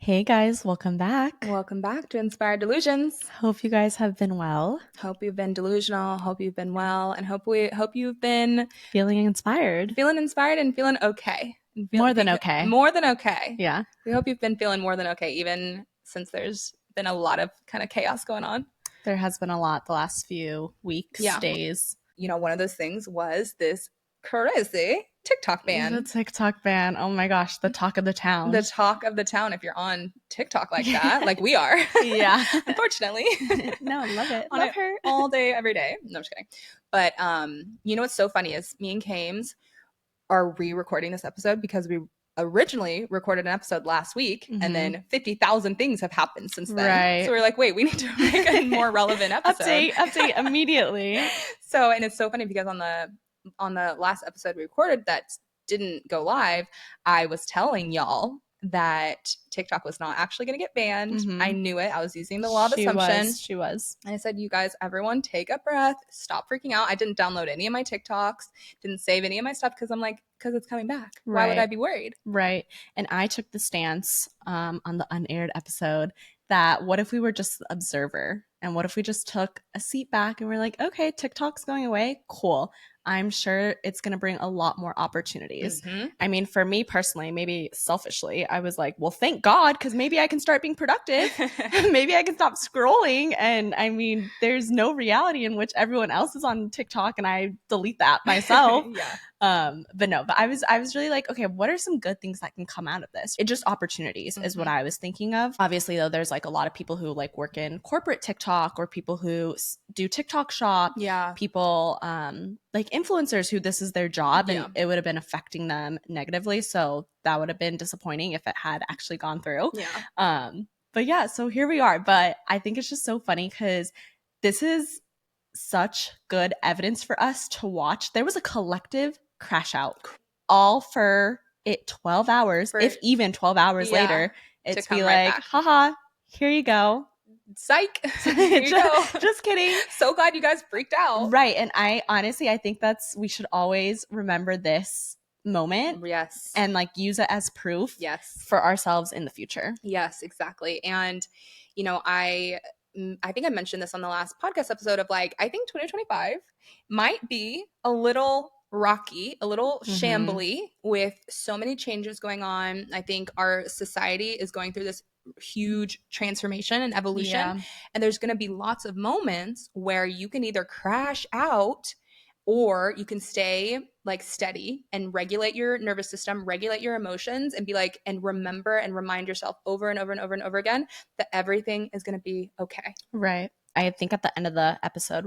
Hey guys, welcome back. Welcome back to Inspired Delusions. Hope you guys have been well. Hope you've been delusional. Hope you've been well, and hope you've been Feeling inspired. feeling inspired and feeling okay. More than okay. More than okay. Yeah. We hope you've been feeling more than okay, even since there's been a lot of kind of chaos going on. There has been a lot the last few weeks, days. You know, one of those things was this crazy TikTok ban. The TikTok ban. Oh my gosh, the talk of the town. The talk of the town if you're on TikTok like that, like we are. Yeah. Unfortunately. No, I love it. On Love it her. all day, every day. No, I'm just kidding. But you know what's so funny is me and Kames are re-recording this episode because we originally recorded an episode last week, and then 50,000 things have happened since then. Right. So we're like, wait, we need to make a more relevant episode. Update immediately. So, and it's so funny because on the last episode we recorded that didn't go live, I was telling y'all that TikTok was not actually going to get banned. I knew it. I was using the law of assumption. She was. And I said, you guys, everyone take a breath. Stop freaking out. I didn't download any of my TikToks. Didn't save any of my stuff because I'm like, because it's coming back. Why would I be worried? Right. And I took the stance on the unaired episode that what if we were just the observer? And what if we just took a seat back and we're like, okay, TikTok's going away. Cool. I'm sure it's going to bring a lot more opportunities. I mean, for me personally, maybe selfishly, I was like, well, thank God, because maybe I can start being productive. Maybe I can stop scrolling. And I mean, there's no reality in which everyone else is on TikTok and I delete that myself. But I was really like, okay, what are some good things that can come out of this? It just opportunities is what I was thinking of. Obviously, though, there's like a lot of people who like work in corporate TikTok or people who do TikTok shop. Yeah. People like influencers who this is their job and it would have been affecting them negatively. So that would have been disappointing if it had actually gone through. Yeah. But yeah, so here we are. But I think it's just so funny because this is such good evidence for us to watch. There was a collective crash out all for it 12 hours, if even 12 hours later. It's be like, haha, here you go. Psych. Here you go. Just kidding. So glad you guys freaked out. Right. And I think we should always remember this moment. Yes. And like use it as proof. Yes. For ourselves in the future. Yes, exactly. And, you know, I think I mentioned this on the last podcast episode of like, I think 2025 might be a little rocky, a little shambly with so many changes going on. I think our society is going through this huge transformation and evolution. And there's going to be lots of moments where you can either crash out or you can stay like steady and regulate your nervous system, regulate your emotions and be like, and remember and remind yourself over and over and over and over again that everything is going to be okay. Right. I think at the end of the episode,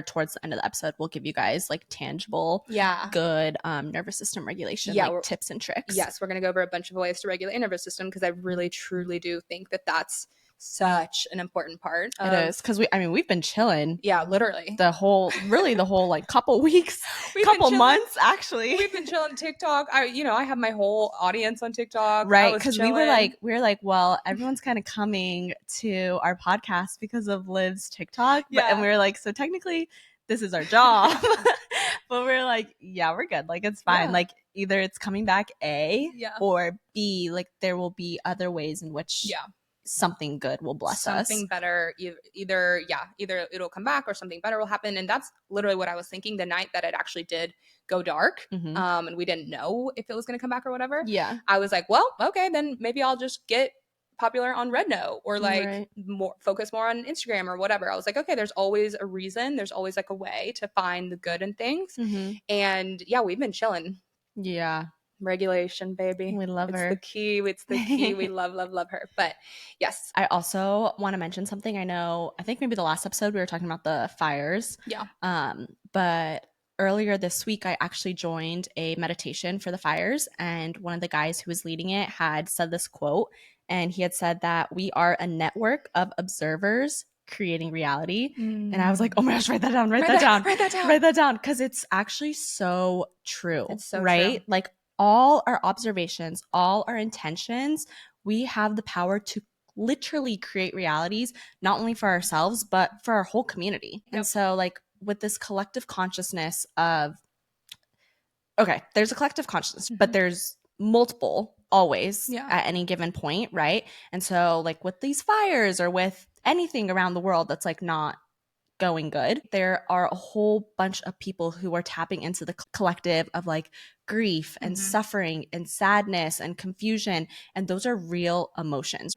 towards the end of the episode, we'll give you guys like tangible, good nervous system regulation tips and tricks. Yes, we're going to go over a bunch of ways to regulate your nervous system because I really, truly do think that that's such an important part. It is because we've been chilling. Yeah, literally the whole like couple weeks, couple months actually. We've been chilling TikTok. I have my whole audience on TikTok. Right, because we were like, well, everyone's kind of coming to our podcast because of Liv's TikTok, and we were like, so technically this is our job, but we're like, yeah, we're good. Like it's fine. Like either it's coming back or B, like there will be other ways in which something good will bless us. Something better, either it'll come back or something better will happen. And that's literally what I was thinking the night that it actually did go dark. And we didn't know if it was going to come back or whatever. Yeah. I was like, well, okay, then maybe I'll just get popular on Red Note or like focus more on Instagram or whatever. I was like, okay, there's always a reason. There's always like a way to find the good in things. And yeah, we've been chilling. Yeah. Regulation, baby. We love her. It's the key. We love her. But yes. I also want to mention something. I think maybe the last episode we were talking about the fires. Yeah. But earlier this week, I actually joined a meditation for the fires. And one of the guys who was leading it had said this quote. And he had said that we are a network of observers creating reality. And I was like, oh my gosh, write that down. Write that down. Because it's actually so true. It's so right? True. Like all our observations, all our intentions, we have the power to literally create realities, not only for ourselves, but for our whole community. Yep. And so like with this collective consciousness of, okay, there's a collective consciousness, but there's multiple always Yeah. at any given point, right? And so like with these fires or with anything around the world that's like not going good, there are a whole bunch of people who are tapping into the collective of like grief and suffering and sadness and confusion, and those are real emotions.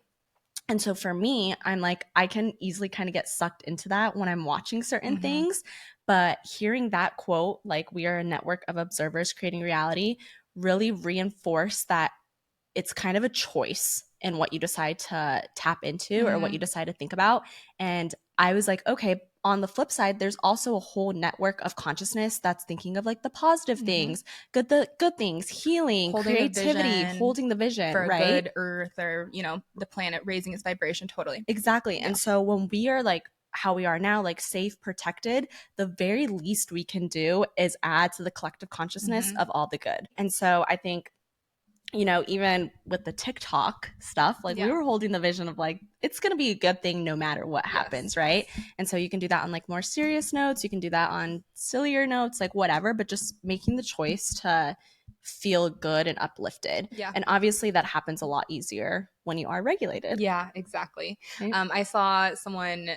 And so for me, I'm like, I can easily kind of get sucked into that when I'm watching certain things. But hearing that quote, like, we are a network of observers creating reality, really reinforced that it's kind of a choice in what you decide to tap into or what you decide to think about. And I was like, okay, on the flip side, there's also a whole network of consciousness that's thinking of like the positive things, the good things, healing, Holding creativity, holding the vision for a right? good earth, or the planet raising its vibration. Totally. Exactly. And so when we are like how we are now, like safe, protected, the very least we can do is add to the collective consciousness of all the good. And so I think, even with the TikTok stuff, like we were holding the vision of like, it's going to be a good thing no matter what happens, right? And so you can do that on like more serious notes. You can do that on sillier notes, like whatever, but just making the choice to feel good and uplifted. Yeah. And obviously that happens a lot easier when you are regulated. Yeah, exactly. Right? I saw someone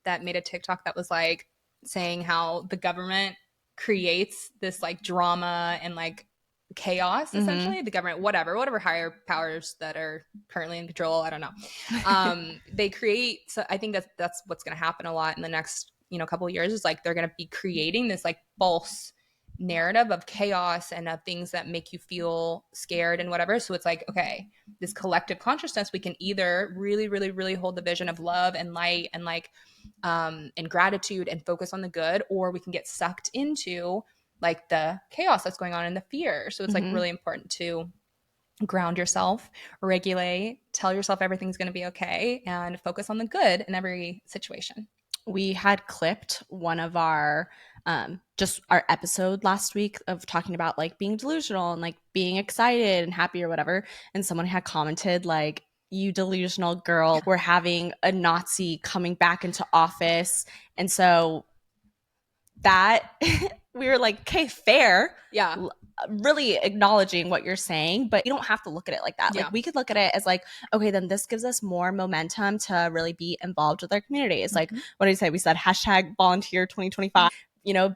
that made a TikTok that was like saying how the government creates this like drama and like chaos, essentially. The government, whatever higher powers that are currently in control, I don't know. They create, so I think that's what's going to happen a lot in the next couple of years, is like they're going to be creating this like false narrative of chaos and of things that make you feel scared and whatever. So it's like, okay, this collective consciousness, we can either really, really, really hold the vision of love and light and like and gratitude and focus on the good, or we can get sucked into like the chaos that's going on and the fear. So it's like really important to ground yourself, regulate, tell yourself everything's going to be okay, and focus on the good in every situation. We had clipped one of our just our episode last week of talking about like being delusional and like being excited and happy or whatever, and someone had commented like, you delusional girl, we're having a Nazi coming back into office. And so that we were like, okay, fair. Yeah. Really acknowledging what you're saying, but you don't have to look at it like that. Yeah. Like we could look at it as like, okay, then this gives us more momentum to really be involved with our community. It's like, what did you say? We said hashtag volunteer 2025,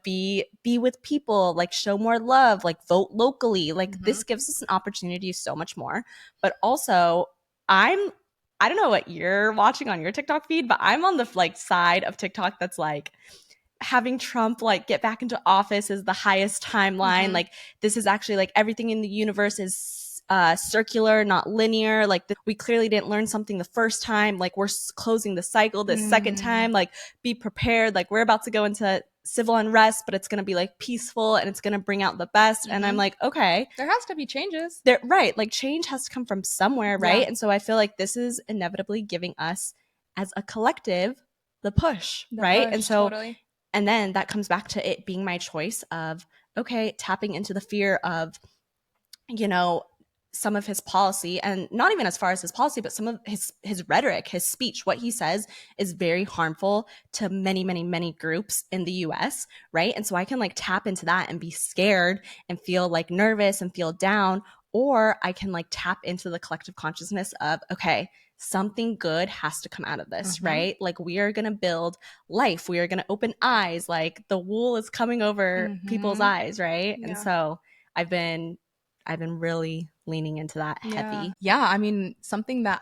be with people, like show more love, like vote locally. Like this gives us an opportunity so much more. But also I don't know what you're watching on your TikTok feed, but I'm on the like side of TikTok that's like, having Trump like get back into office is the highest timeline. Like this is actually like everything in the universe is circular, not linear. Like we clearly didn't learn something the first time. Like we're closing the cycle the second time. Like be prepared. Like we're about to go into civil unrest, but it's going to be like peaceful and it's going to bring out the best. And I'm like, okay, there has to be changes. Right. Like change has to come from somewhere, right? Yeah. And so I feel like this is inevitably giving us as a collective the push, right? And so totally. And then that comes back to it being my choice of, okay, tapping into the fear of, some of his policy, and not even as far as his policy, but some of his rhetoric, his speech, what he says is very harmful to many, many, many groups in the US, right? And so I can like tap into that and be scared and feel like nervous and feel down, or I can like tap into the collective consciousness of, okay, something good has to come out of this, right? Like we are going to build life. We are going to open eyes. Like the wool is coming over people's eyes, right? Yeah. And so I've been really leaning into that heavy. Yeah. I mean, something that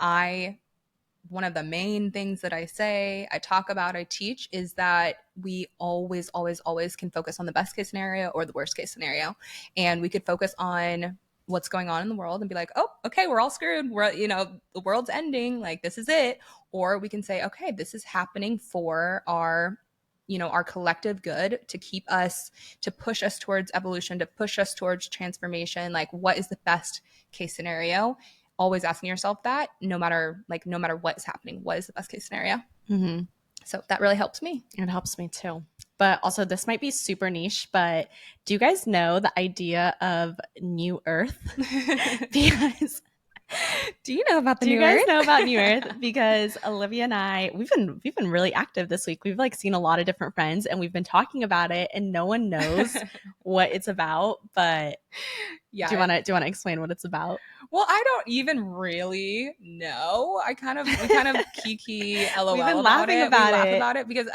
one of the main things that I say, I talk about, I teach is that we always, always, always can focus on the best case scenario or the worst case scenario. And we could focus on what's going on in the world and be like, oh, okay, we're all screwed. We're, the world's ending. Like, this is it. Or we can say, okay, this is happening for our collective good, to keep us, to push us towards evolution, to push us towards transformation. Like, what is the best case scenario? Always asking yourself that, no matter what is happening, what is the best case scenario? So that really helps me. It helps me too. But also, this might be super niche, but do you guys know the idea of New Earth? Because Do you know about the Do you New guys Earth? know about New Earth? Because Olivia and I, we've been really active this week. We've like seen a lot of different friends and we've been talking about it and no one knows what it's about. But Yeah. do you want to explain what it's about? Well, I don't even really know. We kind of kiki LOL We've been about laughing it. about We laugh it. about it because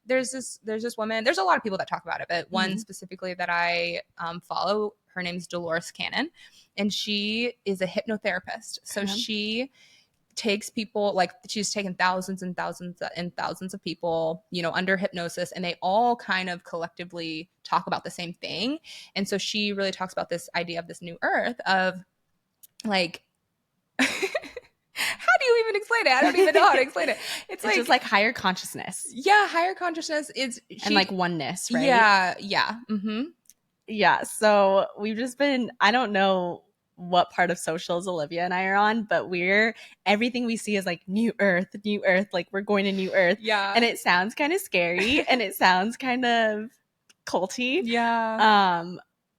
there's this woman. There's a lot of people that talk about it, but one Mhm. specifically that I follow, her name's Dolores Cannon, and she is a hypnotherapist. So Okay. she takes people, like she's taken thousands and thousands and thousands of people, under hypnosis, and they all kind of collectively talk about the same thing. And so she really talks about this idea of this new earth of like how do you even explain it? I don't even know how to explain it. It's just like higher consciousness. Yeah, higher consciousness is and like oneness, right? Yeah. Mm-hmm. Yeah. So we've just been, I don't know what part of socials Olivia and I are on, but everything we see is like new earth, like we're going to new earth. Yeah. And it sounds kind of scary and it sounds kind of culty. Yeah.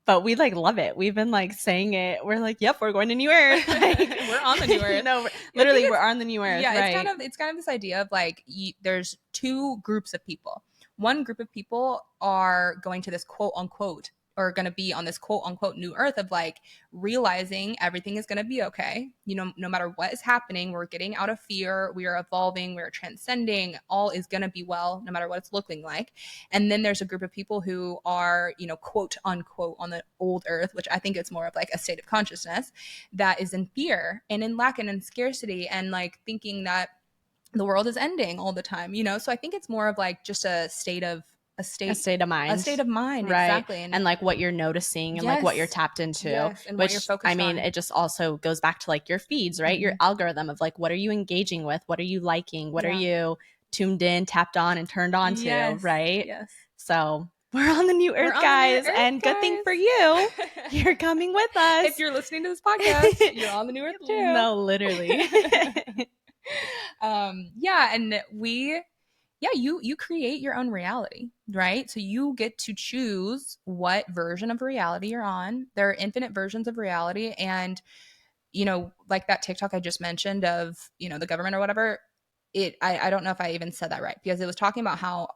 But we like love it. We've been like saying it. We're like, yep, we're going to new earth. Like, we're on the new earth. No, literally we're on the new earth. Yeah, right? It's kind of this idea of like there's two groups of people. One group of people are going to this quote unquote, or going to be on this quote unquote new earth of like realizing everything is going to be okay. No matter what is happening, we're getting out of fear, we are evolving, we're transcending, all is going to be well, no matter what it's looking like. And then there's a group of people who are, quote unquote on the old earth, which I think it's more of like a state of consciousness that is in fear and in lack and in scarcity and like thinking that the world is ending all the time, So I think it's more of like just a state of mind. A state of mind, right? Exactly. And like what you're noticing and like what you're tapped into. Yes, and what you're focused on. It just also goes back to like your feeds, right? Your algorithm of like, what are you engaging with? What are you liking? What are you tuned in, tapped on, and turned on to, right? Yes. So we're on the new earth, guys. And good thing for you, you're coming with us. If you're listening to this podcast, you're on the new earth too. No, literally. And you create your own reality, right? So you get to choose what version of reality you're on. There are infinite versions of reality. And, like that TikTok I just mentioned of, the government or whatever, I don't know if I even said that right, because it was talking about how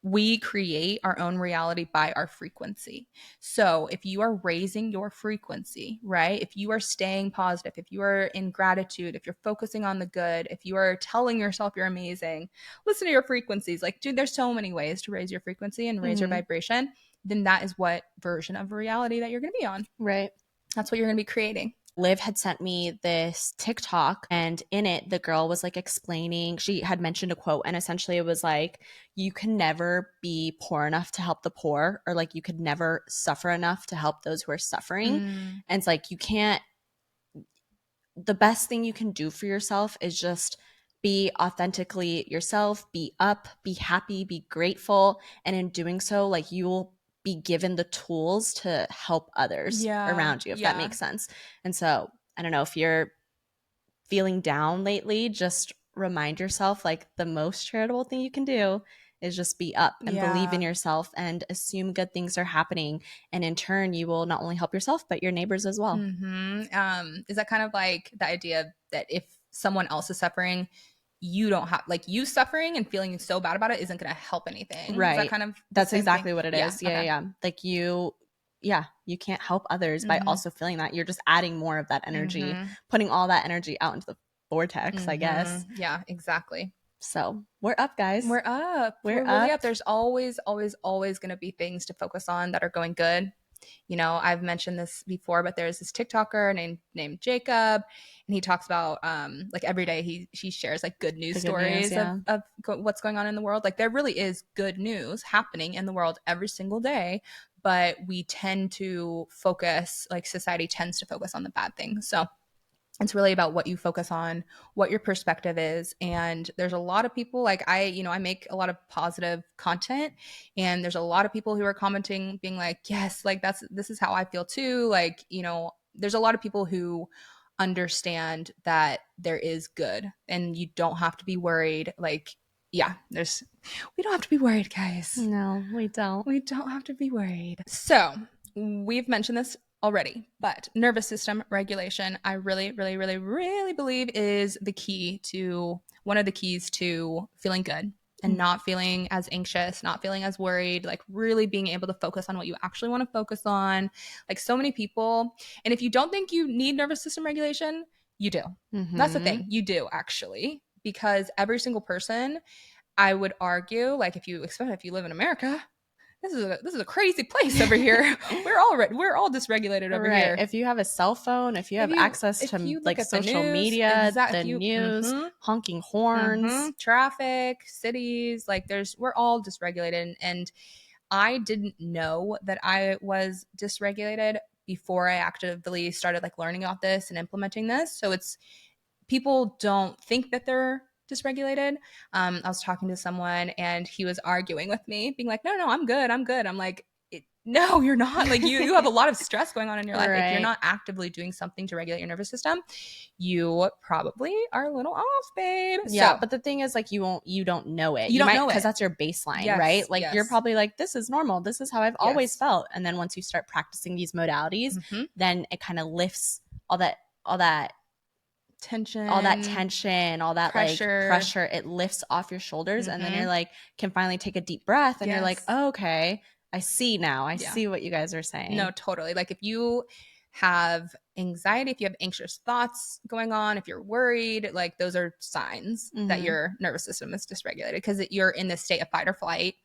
we create our own reality by our frequency. So if you are raising your frequency, right? If you are staying positive, if you are in gratitude, if you're focusing on the good, if you are telling yourself you're amazing, listen to your frequencies. Like, dude, there's so many ways to raise your frequency and raise your vibration. Then that is what version of reality that you're going to be on. Right. That's what you're going to be creating. Liv had sent me this TikTok, and in it, the girl was like explaining, she had mentioned a quote, and essentially it was like, you can never be poor enough to help the poor, or like you could never suffer enough to help those who are suffering. And it's like, the best thing you can do for yourself is just be authentically yourself, be up, be happy, be grateful. And in doing so, like you will be given the tools to help others around you, if that makes sense. And so I don't know, if you're feeling down lately, just remind yourself like the most charitable thing you can do is just be up and believe in yourself and assume good things are happening. And in turn, you will not only help yourself, but your neighbors as well. Is that kind of like the idea that if someone else is suffering, you don't have, like, you suffering and feeling so bad about it isn't going to help anything. Right. Is that kind of that's exactly what it is. Yeah. Like you can't help others by Mhm. also feeling that. You're just adding more of that energy, putting all that energy out into the vortex, I guess. Yeah, exactly. So we're up, guys. We're up. We're really up. There's always going to be things to focus on that are going good. I've mentioned this before, but there's this TikToker named Jacob, and he talks about like every day he shares like good news stories of what's going on in the world. Like there really is good news happening in the world every single day, but we tend to focus, like society tends to focus on the bad things. So it's really about what you focus on, what your perspective is. And there's a lot of people, like I make a lot of positive content, and there's a lot of people who are commenting being like, yes, like this is how I feel too. Like, there's a lot of people who understand that there is good and you don't have to be worried. Like, we don't have to be worried, guys. No, we don't. We don't have to be worried. So we've mentioned this already. But nervous system regulation, I really, really, really, really believe is one of the keys to feeling good and not feeling as anxious, not feeling as worried, like really being able to focus on what you actually want to focus on. Like so many people. And if you don't think you need nervous system regulation, you do. That's the thing. You do actually, because every single person, I would argue, like especially if you live in America, this is a crazy place over here. We're all dysregulated over here. If you have a cell phone, if you have access to like social media, the news, honking horns, traffic, cities, like we're all dysregulated. And I didn't know that I was dysregulated before I actively started like learning about this and implementing this. So people don't think that they're dysregulated. I was talking to someone and he was arguing with me, being like, no, I'm good. I'm like, no, you're not. Like you have a lot of stress going on in your life. If you're not actively doing something to regulate your nervous system, you probably are a little off, babe. Yeah, but the thing is, like, you don't know it. You don't know it because that's your baseline, right? Like you're probably like, this is normal. This is how I've always felt. And then once you start practicing these modalities, then it kind of lifts all that tension, all that pressure. Like pressure. It lifts off your shoulders, and then you're like, can finally take a deep breath, and you're like, oh, okay, I see now. I see what you guys are saying. No, totally. Like if you have anxiety, if you have anxious thoughts going on, if you're worried, like those are signs that your nervous system is dysregulated because you're in this state of fight or flight.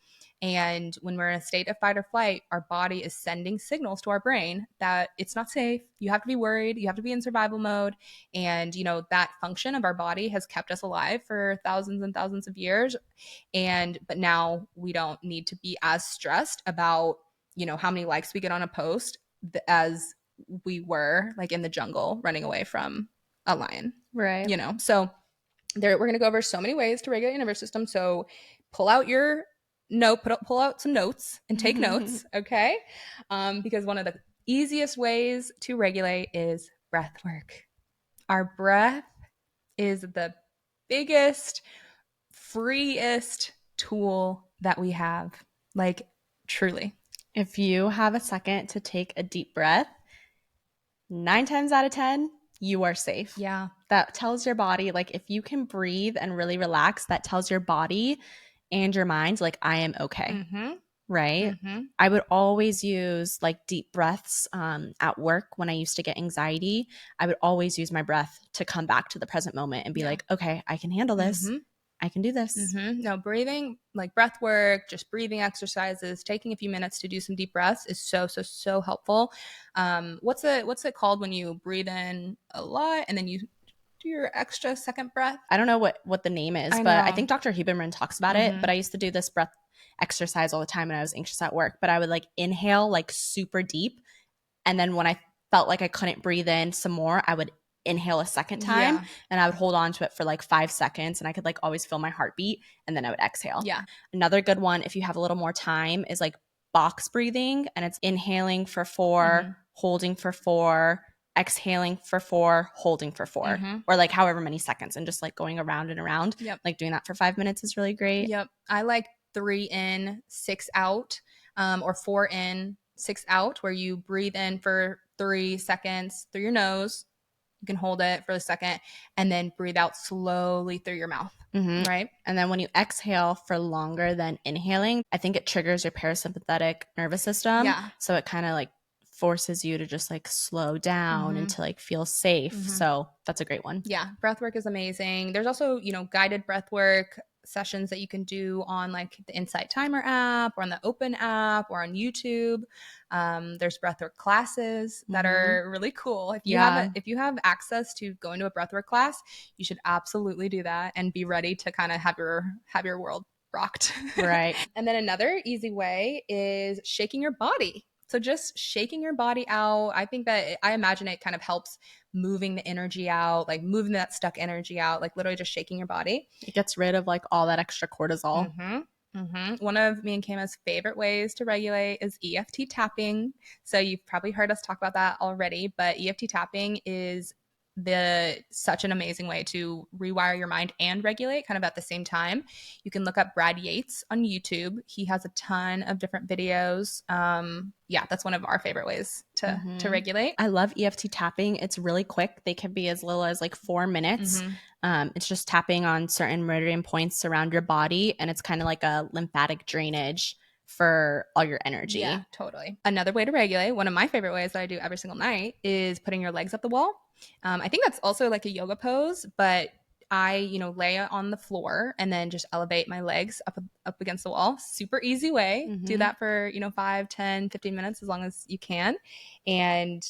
And when we're in a state of fight or flight, our body is sending signals to our brain that it's not safe. You have to be worried. You have to be in survival mode. And, that function of our body has kept us alive for thousands and thousands of years. But now we don't need to be as stressed about, how many likes we get on a post as we were like in the jungle running away from a lion. Right. So we're going to go over so many ways to regulate your nervous system. So pull out some notes and take notes, okay? Because one of the easiest ways to regulate is breath work. Our breath is the biggest, freest tool that we have, like truly. If you have a second to take a deep breath, 9 times out of 10, you are safe. Yeah. That tells your body, like if you can breathe and really relax, that tells your body and your mind, like, I am okay. Right? I would always use like deep breaths at work when I used to get anxiety. I would always use my breath to come back to the present moment and be like, okay, I can handle this. I can do this. No, breathing, like breath work, just breathing exercises, taking a few minutes to do some deep breaths is so helpful. What's it called when you breathe in a lot and then you do your extra second breath? I don't know what the name is, but I think Dr. Huberman talks about it. But I used to do this breath exercise all the time when I was anxious at work. But I would like inhale like super deep. And then when I felt like I couldn't breathe in some more, I would inhale a second time and I would hold on to it for like 5 seconds and I could like always feel my heartbeat and then I would exhale. Yeah. Another good one, if you have a little more time, is like box breathing, and it's inhaling for 4, holding for 4, exhaling for 4, holding for 4, or like however many seconds, and just like going around and around. Like doing that for 5 minutes is really great. I like 3 in, 6 out, or 4 in, 6 out, where you breathe in for 3 seconds through your nose. You can hold it for a second and then breathe out slowly through your mouth. Right. And then when you exhale for longer than inhaling, I think it triggers your parasympathetic nervous system. Yeah. So it kind of like forces you to just like slow down and to like feel safe. So that's a great one. Yeah. Breath work is amazing. There's also, guided breath work sessions that you can do on like the Insight Timer app or on the Open app or on YouTube. There's breathwork classes that are really cool. If you have access to going to a breathwork class, you should absolutely do that and be ready to kind of have your world rocked. Right. And then another easy way is shaking your body. So just shaking your body out. I imagine it kind of helps moving the energy out, like moving that stuck energy out, like literally just shaking your body. It gets rid of like all that extra cortisol. One of me and Kayma's favorite ways to regulate is EFT tapping. So you've probably heard us talk about that already, but EFT tapping is such an amazing way to rewire your mind and regulate kind of at the same time. You can look up Brad Yates on YouTube. He has a ton of different videos. Yeah, that's one of our favorite ways to regulate. I love EFT tapping. It's really quick. They can be as little as like 4 minutes. It's just tapping on certain meridian points around your body, and it's kind of like a lymphatic drainage for all your energy. Yeah, totally. Another way to regulate, one of my favorite ways that I do every single night, is putting your legs up the wall. I think that's also like a yoga pose, but I, lay on the floor and then just elevate my legs up against the wall. Super easy way. Do that for, 5, 10, 15 minutes, as long as you can. And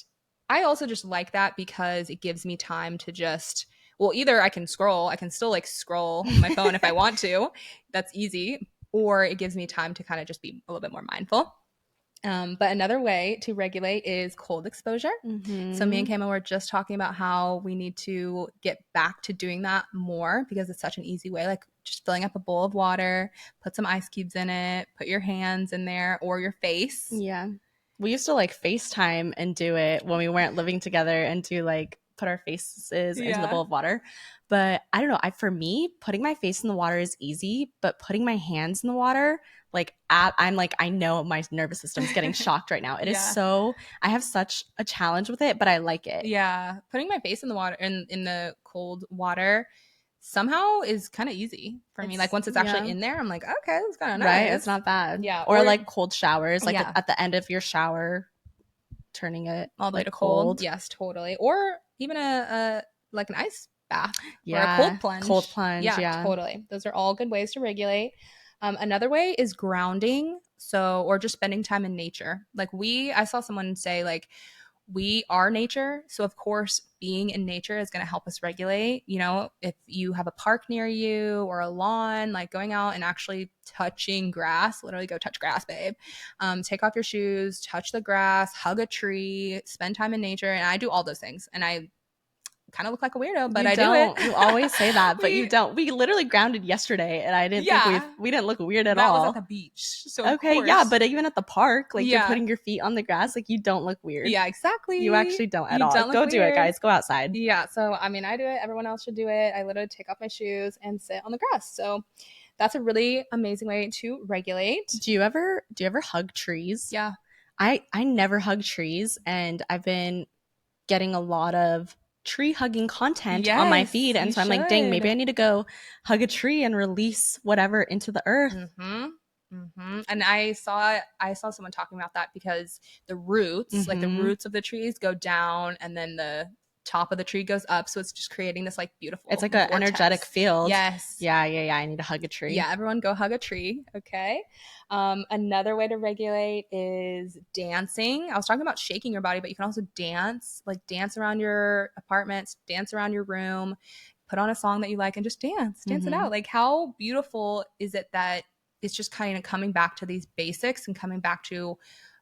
I also just like that because it gives me time to just, well, either I can still like scroll on my phone if I want to. That's easy. Or it gives me time to kind of just be a little bit more mindful. But another way to regulate is cold exposure. So me and Kayma were just talking about how we need to get back to doing that more because it's such an easy way, like just filling up a bowl of water, put some ice cubes in it, put your hands in there or your face. Yeah. We used to like FaceTime and do it when we weren't living together and do like put our faces into the bowl of water. But I don't know. For me, putting my face in the water is easy, but putting my hands in the water, I'm like, I know my nervous system's getting shocked right now. It is so, I have such a challenge with it, but I like it. Yeah. Putting my face in the water, in the cold water somehow is kind of easy for me. Like once it's actually in there, I'm like, okay, that's kind of nice. Right? It's not bad. Yeah. Or like cold showers, like at the end of your shower, turning it all the way to cold. Yes, totally. Or even like an ice bath or a cold plunge. Cold plunge, yeah. Totally. Those are all good ways to regulate. Another way is grounding. Or just spending time in nature. Like I saw someone say like, we are nature. So of course, being in nature is going to help us regulate. If you have a park near you or a lawn, like going out and actually touching grass, literally go touch grass, babe. Take off your shoes, touch the grass, hug a tree, spend time in nature. And I do all those things. And I kind of look like a weirdo, but I do it. You always say that, but you don't. We literally grounded yesterday, and I didn't think we didn't look weird at all. That was at the beach. So okay, yeah, but even at the park, like you're putting your feet on the grass, like you don't look weird. Yeah, exactly. You actually don't at all. Go do it, guys. Go outside. Yeah, so I mean, I do it. Everyone else should do it. I literally take off my shoes and sit on the grass. So that's a really amazing way to regulate. Do you ever hug trees? Yeah. I never hug trees, and I've been getting a lot of tree hugging content on my feed, and so I'm like, dang, maybe I need to go hug a tree and release whatever into the earth. And I saw someone talking about that because the roots, like the roots of the trees go down and then the top of the tree goes up, so it's just creating this like beautiful, it's like an energetic field. Yes. Yeah, I need to hug a tree. Yeah, everyone go hug a tree. Okay. Another way to regulate is dancing. I was talking about shaking your body, but you can also dance around your apartment, dance around your room, put on a song that you like and just dance it out. Like how beautiful is it that it's just kind of coming back to these basics and coming back to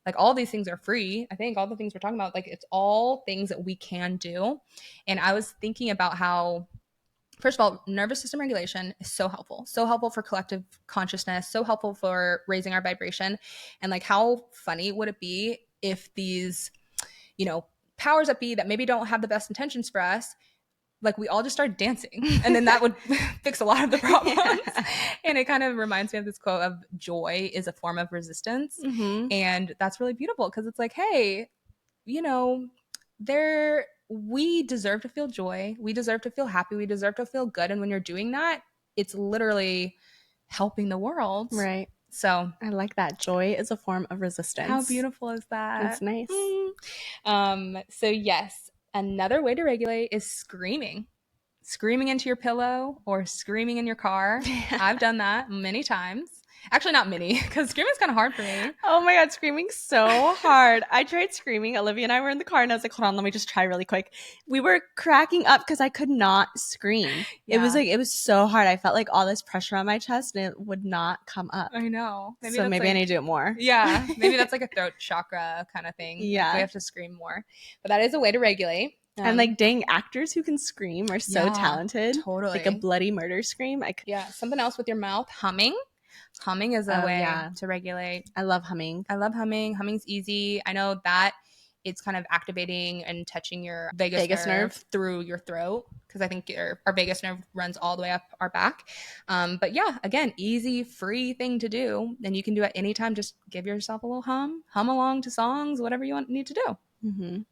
like all these things are free. I think all the things we're talking about, like it's all things that we can do. And I was thinking about how, first of all, nervous system regulation is so helpful for collective consciousness, so helpful for raising our vibration. And like how funny would it be if these, powers that be that maybe don't have the best intentions for us, like we all just started dancing and then that would fix a lot of the problems. And it kind of reminds me of this quote of joy is a form of resistance. And that's really beautiful because it's like, hey, we deserve to feel joy. We deserve to feel happy. We deserve to feel good. And when you're doing that, it's literally helping the world. Right. So I like that. Joy is a form of resistance. How beautiful is that? It's nice. So yes, another way to regulate is screaming into your pillow or screaming in your car. I've done that many times. Actually, not many, because screaming's kind of hard for me. Oh my God, screaming's so hard. I tried screaming. Olivia and I were in the car, and I was like, hold on, let me just try really quick. We were cracking up because I could not scream. Yeah. It was so hard. I felt like all this pressure on my chest, and it would not come up. I know. Maybe I need to do it more. Yeah, maybe that's like a throat chakra kind of thing. Yeah. Like we have to scream more. But that is a way to regulate. And like, dang, actors who can scream are so talented. Totally. Like a bloody murder scream. Yeah, something else with your mouth. Humming is a way to regulate. I love humming. Humming's easy. I know that it's kind of activating and touching your vagus nerve through your throat, because I think our vagus nerve runs all the way up our back. But yeah, again, easy, free thing to do. And you can do it anytime. Just give yourself a little hum along to songs, whatever you need to do. Mm-hmm.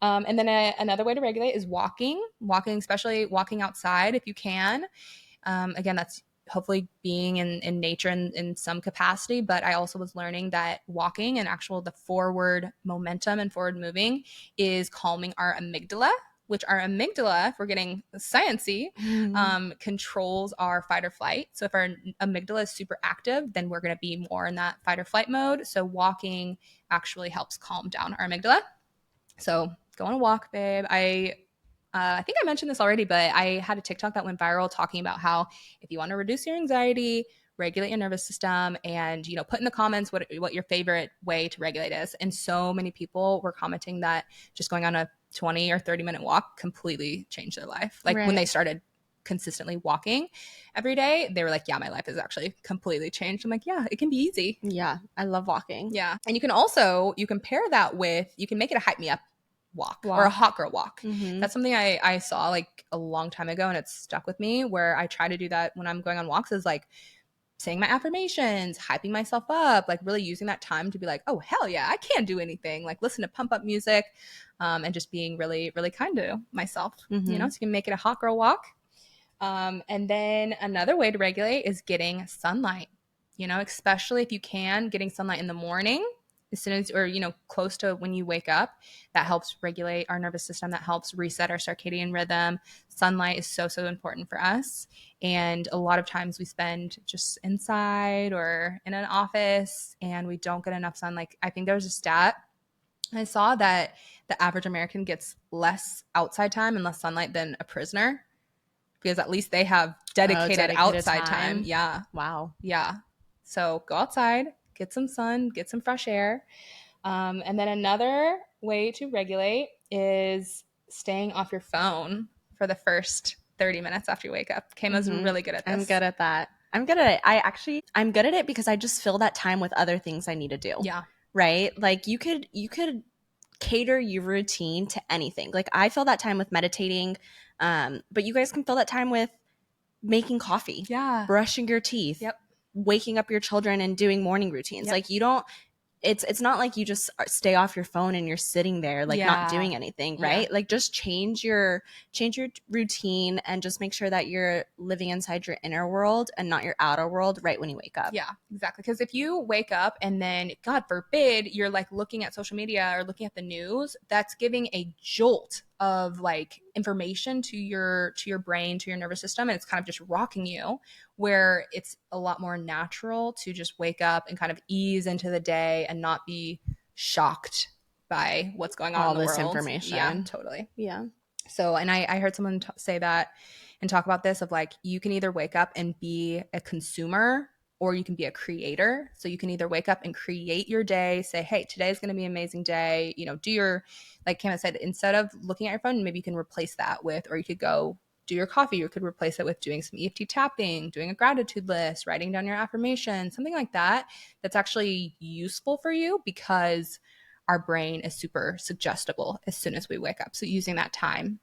And then another way to regulate is walking, especially walking outside if you can. Again, that's hopefully being in nature in some capacity. But I also was learning that walking and the forward momentum and forward moving is calming our amygdala, which our amygdala, if we're getting sciencey, controls our fight or flight. So if our amygdala is super active, then we're going to be more in that fight or flight mode. So walking actually helps calm down our amygdala. So go on a walk, babe. I think I mentioned this already, but I had a TikTok that went viral talking about how if you want to reduce your anxiety, regulate your nervous system, and put in the comments what your favorite way to regulate is. And so many people were commenting that just going on a 20 or 30-minute walk completely changed their life. Like when they started consistently walking every day, they were like, yeah, my life has actually completely changed. I'm like, yeah, it can be easy. Yeah, I love walking. Yeah. And you can pair that with, you can make it a hype me up walk. Or a hot girl walk. Mm-hmm. That's something I saw like a long time ago, and it's stuck with me, where I try to do that when I'm going on walks, is like saying my affirmations, hyping myself up, like really using that time to be like, oh, hell yeah, I can do anything. Like listen to pump up music, and just being really, really kind to myself, so you can make it a hot girl walk. And then another way to regulate is getting sunlight, especially if you can, getting sunlight in the morning as soon as, or, close to when you wake up. That helps regulate our nervous system. That helps reset our circadian rhythm. Sunlight is so, so important for us. And a lot of times we spend just inside or in an office and we don't get enough sun. Like I think there was a stat I saw that the average American gets less outside time and less sunlight than a prisoner, because at least they have dedicated outside time. Yeah. Wow. Yeah. So go outside, get some sun, get some fresh air. And then another way to regulate is staying off your phone for the first 30 minutes after you wake up. Kayma's really good at this. I'm good at that. I'm good at it. I'm good at it because I just fill that time with other things I need to do. Yeah. Right? Like you could cater your routine to anything. Like I fill that time with meditating, but you guys can fill that time with making coffee, brushing your teeth, waking up your children and doing morning routines. Like you don't, it's not like you just stay off your phone and you're sitting there like not doing anything, right? Like just change your routine and just make sure that you're living inside your inner world and not your outer world right when you wake up. Yeah, exactly. Because if you wake up and then, God forbid, you're like looking at social media or looking at the news, that's giving a jolt of like information to your brain, to your nervous system, and it's kind of just rocking you, where it's a lot more natural to just wake up and kind of ease into the day and not be shocked by what's going on all in the this world. Information. Yeah, totally. Yeah. So, and I heard someone say that and talk about this, of like, you can either wake up and be a consumer or you can be a creator. So you can either wake up and create your day, say, hey, today's going to be an amazing day. Do your, like Kayma said, instead of looking at your phone, maybe you can replace that with, or you could go do your coffee. You could replace it with doing some EFT tapping, doing a gratitude list, writing down your affirmations, something like that. That's actually useful for you, because our brain is super suggestible as soon as we wake up. So using that time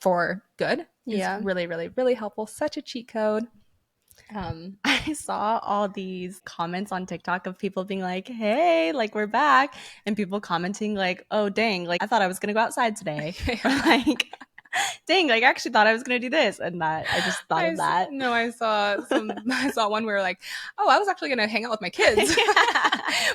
for good is really, really, really helpful. Such a cheat code. I saw all these comments on TikTok of people being like, hey, like we're back, and people commenting like, oh dang, like I thought I was gonna go outside today. Or like, dang, like I actually thought I was gonna do this and that. I just thought of that. No, I saw one where like, oh, I was actually gonna hang out with my kids.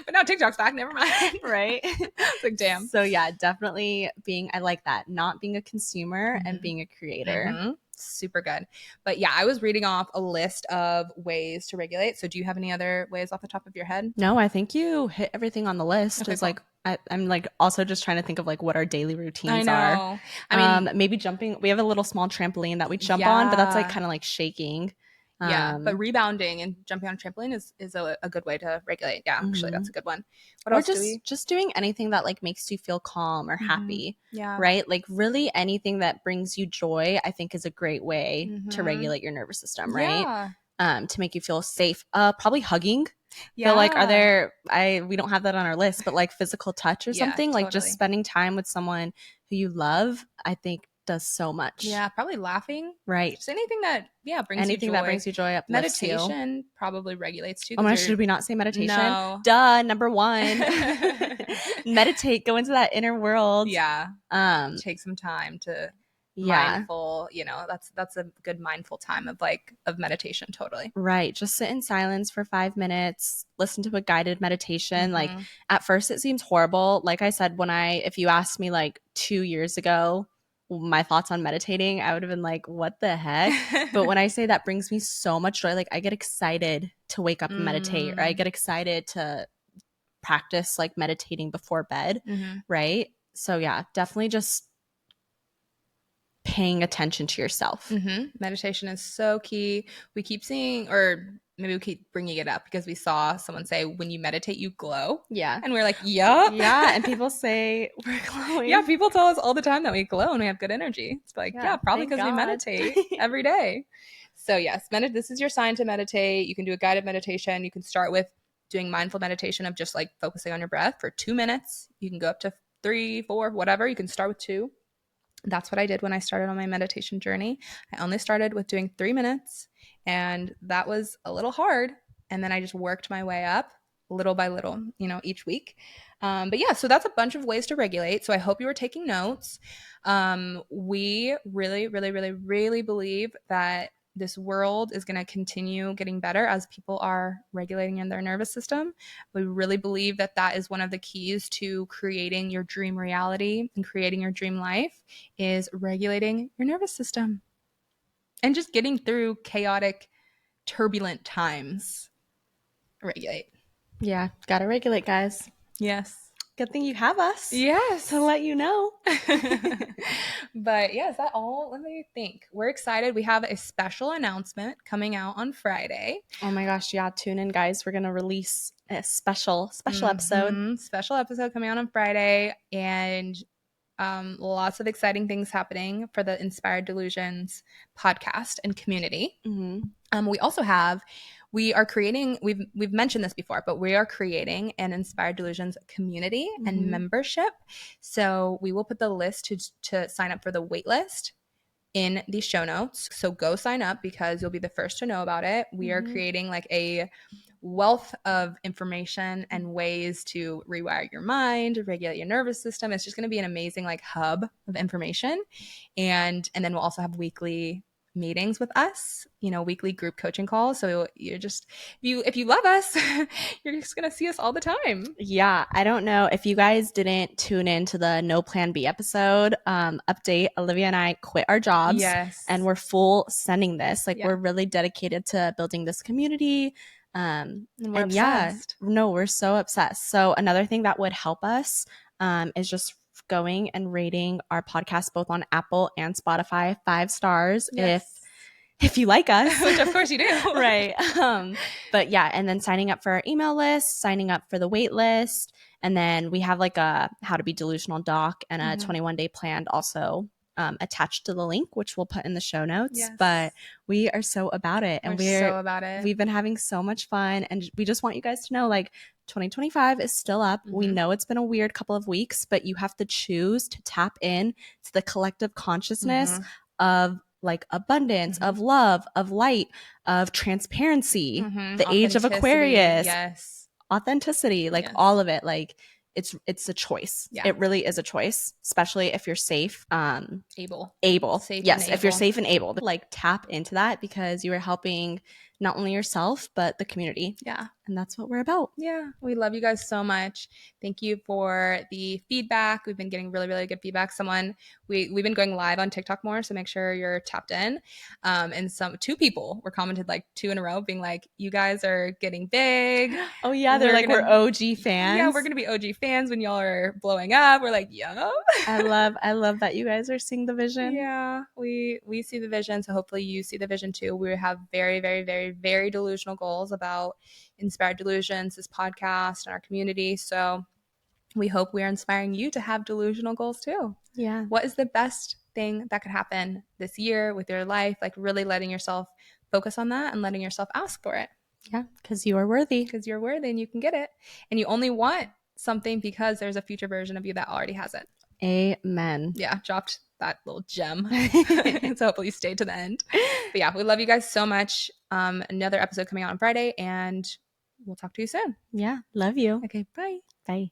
But now TikTok's back, never mind. Right? It's like, damn. So yeah, definitely I like that, not being a consumer and being a creator. Super good. But yeah, I was reading off a list of ways to regulate. So do you have any other ways off the top of your head? No, I think you hit everything on the list. Okay, it's cool. Like I'm like also just trying to think of like what our daily routines are. I mean, maybe jumping. We have a little small trampoline that we jump on, but that's like kind of like shaking. Yeah, but rebounding and jumping on a trampoline is a good way to regulate. Yeah, actually, that's a good one. What else just doing anything that like makes you feel calm or happy. Yeah. Right? Like really anything that brings you joy, I think is a great way to regulate your nervous system, right? To make you feel safe. Probably hugging. Yeah. So like, we don't have that on our list, but like physical touch or something, like just totally. spending time with someone who you love, I think does so much. Yeah, probably laughing. Right. Just anything that brings anything you joy. that brings you joy, uplifts meditation you. probably regulates too. Oh my gosh, should we not say meditation? No. Duh, number one. Meditate, go into that inner world. Yeah. Take some time to mindful, that's a good mindful time of meditation. Totally. Right. Just sit in silence for 5 minutes, listen to a guided meditation. Like at first it seems horrible. Like I said, if you asked me like 2 years ago my thoughts on meditating, I would have been like, what the heck? But when I say that brings me so much joy, like I get excited to wake up and meditate, or I get excited to practice like meditating before bed. Right. So yeah, definitely just paying attention to yourself. Meditation is so key. We keep seeing, or maybe we keep bringing it up because we saw someone say, when you meditate, you glow. Yeah. And we're like, yup. Yeah. And people say we're glowing. Yeah. People tell us all the time that we glow and we have good energy. It's like, yeah probably because we meditate every day. So yes, this is your sign to meditate. You can do a guided meditation. You can start with doing mindful meditation of just like focusing on your breath for 2 minutes. You can go up to 3, 4, whatever. You can start with 2. That's what I did when I started on my meditation journey. I only started with doing 3 minutes, and that was a little hard. And then I just worked my way up little by little, each week. But yeah, so that's a bunch of ways to regulate. So I hope you were taking notes. We really, really, really, really believe that this world is going to continue getting better as people are regulating in their nervous system. We really believe that that is one of the keys to creating your dream reality and creating your dream life, is regulating your nervous system and just getting through chaotic, turbulent times. Regulate. Yeah, gotta regulate, guys. Yes. Good thing you have us. Yes. To let you know. But yeah, is that all? Let me think. We're excited. We have a special announcement coming out on Friday. Oh my gosh, yeah. Tune in, guys. We're going to release a special episode. Special episode coming out on Friday. And lots of exciting things happening for the Inspired Delusions podcast and community. We also are creating, we've mentioned this before, but we are creating an Inspired Delusions community and membership. So we will put the list to sign up for the wait list in the show notes. So go sign up because you'll be the first to know about it. We are creating like a wealth of information and ways to rewire your mind, regulate your nervous system. It's just going to be an amazing like hub of information. And then we'll also have weekly meetings with us, weekly group coaching calls. So you're just, if you love us, you're just going to see us all the time. Yeah. I don't know if you guys didn't tune into the No Plan B episode update. Olivia and I quit our jobs. Yes. And we're full sending this. Like we're really dedicated to building this community. And obsessed. We're so obsessed. So another thing that would help us is just going and rating our podcast both on Apple and Spotify 5 stars. Yes. If you like us. Which of course you do. Right. But yeah, and then signing up for our email list, signing up for the wait list. And then we have like a how to be delusional doc and a 21-day plan also attached to the link, which we'll put in the show notes. Yes. But we are so about it. And we're so about it. We've been having so much fun. And we just want you guys to know, like, 2025 is still up. We know it's been a weird couple of weeks, but you have to choose to tap in to the collective consciousness of like abundance, of love, of light, of transparency, the age of Aquarius, authenticity, like all of it. Like it's a choice. Yeah. It really is a choice, especially if you're safe, able. Safe, yes, if you're safe and able to like tap into that, because you are helping not only yourself but the community. Yeah. And that's what we're about. Yeah. We love you guys so much. Thank you for the feedback. We've been getting really, really good feedback. We've been going live on TikTok more, so make sure you're tapped in. And 2 people were commented like 2 in a row being like, you guys are getting big. Oh yeah. They're like, we're OG fans. Yeah. We're going to be OG fans when y'all are blowing up. We're like, yeah. I love that you guys are seeing the vision. Yeah. We see the vision. So hopefully you see the vision too. We have very, very, very, very delusional goals about Inspired Delusions, this podcast, and our community. So we hope we are inspiring you to have delusional goals too. Yeah. What is the best thing that could happen this year with your life? Like really letting yourself focus on that and letting yourself ask for it. Yeah, because you are worthy. Because you're worthy and you can get it. And you only want something because there's a future version of you that already has it. Amen. Yeah, dropped that little gem. So hopefully you stay to the end. But yeah, we love you guys so much. Another episode coming out on Friday, and we'll talk to you soon. Yeah, love you. Okay, bye. Bye.